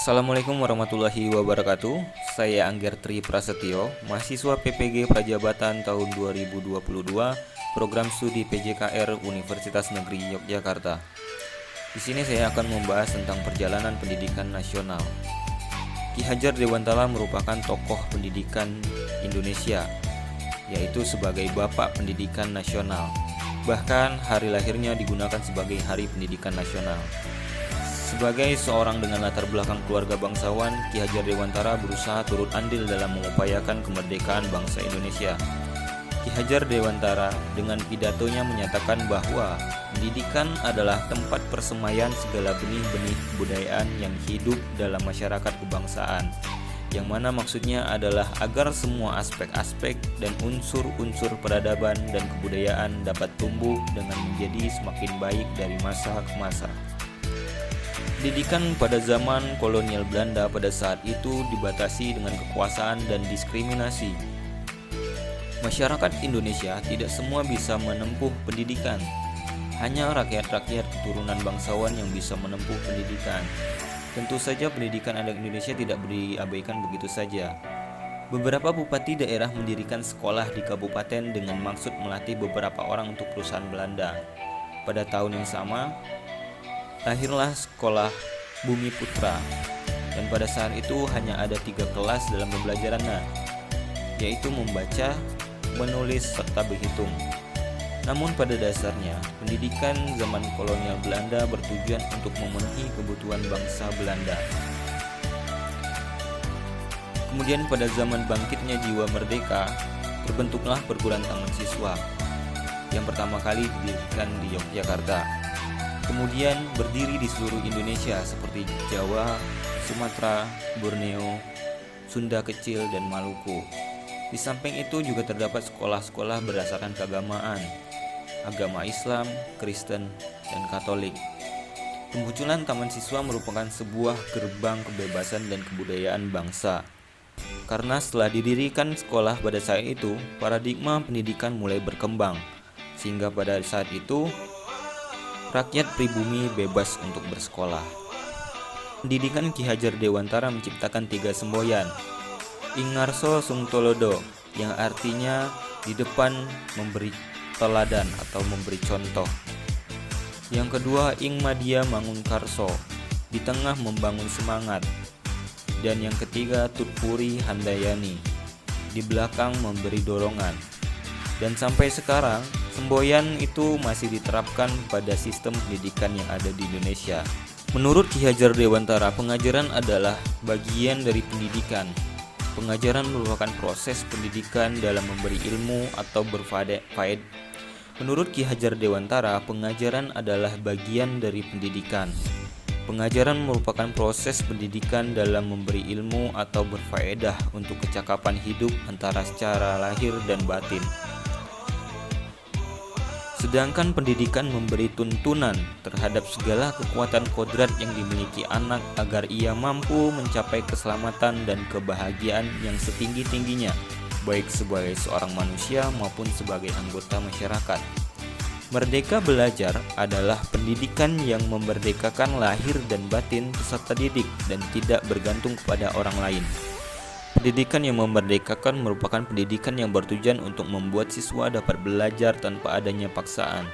Assalamualaikum warahmatullahi wabarakatuh. Saya Angger Tri Prasetyo, mahasiswa PPG Prajabatan tahun 2022, program studi PJKR Universitas Negeri Yogyakarta. Di sini saya akan membahas tentang perjalanan pendidikan nasional. Ki Hajar Dewantara merupakan tokoh pendidikan Indonesia, yaitu sebagai Bapak Pendidikan Nasional. Bahkan hari lahirnya digunakan sebagai Hari Pendidikan Nasional. Sebagai seorang dengan latar belakang keluarga bangsawan, Ki Hajar Dewantara berusaha turut andil dalam mengupayakan kemerdekaan bangsa Indonesia. Ki Hajar Dewantara dengan pidatonya menyatakan bahwa pendidikan adalah tempat persemaian segala benih-benih kebudayaan yang hidup dalam masyarakat kebangsaan, yang mana maksudnya adalah agar semua aspek-aspek dan unsur-unsur peradaban dan kebudayaan dapat tumbuh dengan menjadi semakin baik dari masa ke masa. Pendidikan pada zaman kolonial Belanda pada saat itu dibatasi dengan kekuasaan dan diskriminasi. Masyarakat Indonesia tidak semua bisa menempuh pendidikan. Hanya rakyat-rakyat keturunan bangsawan yang bisa menempuh pendidikan. Tentu saja pendidikan anak Indonesia tidak diabaikan begitu saja. Beberapa bupati daerah mendirikan sekolah di kabupaten dengan maksud melatih beberapa orang untuk perusahaan Belanda. Pada tahun yang sama, lahirlah sekolah Bumi Putra, dan pada saat itu hanya ada 3 kelas dalam pembelajarannya, yaitu membaca, menulis, serta berhitung. Namun pada dasarnya, pendidikan zaman kolonial Belanda bertujuan untuk memenuhi kebutuhan bangsa Belanda. Kemudian pada zaman bangkitnya jiwa merdeka, terbentuklah perguruan tinggi siswa yang pertama kali didirikan di Yogyakarta. Kemudian berdiri di seluruh Indonesia seperti Jawa, Sumatera, Borneo, Sunda Kecil, dan Maluku. Di samping itu juga terdapat sekolah-sekolah berdasarkan keagamaan, agama Islam, Kristen, dan Katolik. Kemunculan Taman Siswa merupakan sebuah gerbang kebebasan dan kebudayaan bangsa. Karena setelah didirikan sekolah pada saat itu, paradigma pendidikan mulai berkembang, sehingga pada saat itu rakyat pribumi bebas untuk bersekolah. Pendidikan Ki Hajar Dewantara menciptakan 3 semboyan. Ing Ngarso Sung Tolodo, yang artinya di depan memberi teladan atau memberi contoh. Yang kedua, Ing Madya Mangun Karso, di tengah membangun semangat. Dan yang ketiga, Tutpuri Handayani, di belakang memberi dorongan. Dan sampai sekarang, semboyan itu masih diterapkan pada sistem pendidikan yang ada di Indonesia. Menurut Ki Hajar Dewantara, pengajaran adalah bagian dari pendidikan. Pengajaran merupakan proses pendidikan dalam memberi ilmu atau berfaedah. Menurut Ki Hajar Dewantara, pengajaran adalah bagian dari pendidikan. Pengajaran merupakan proses pendidikan dalam memberi ilmu atau berfaedah untuk kecakapan hidup antara secara lahir dan batin. Sedangkan pendidikan memberi tuntunan terhadap segala kekuatan kodrat yang dimiliki anak agar ia mampu mencapai keselamatan dan kebahagiaan yang setinggi-tingginya, baik sebagai seorang manusia maupun sebagai anggota masyarakat. Merdeka belajar adalah pendidikan yang memerdekakan lahir dan batin peserta didik dan tidak bergantung kepada orang lain. Pendidikan yang memerdekakan merupakan pendidikan yang bertujuan untuk membuat siswa dapat belajar tanpa adanya paksaan.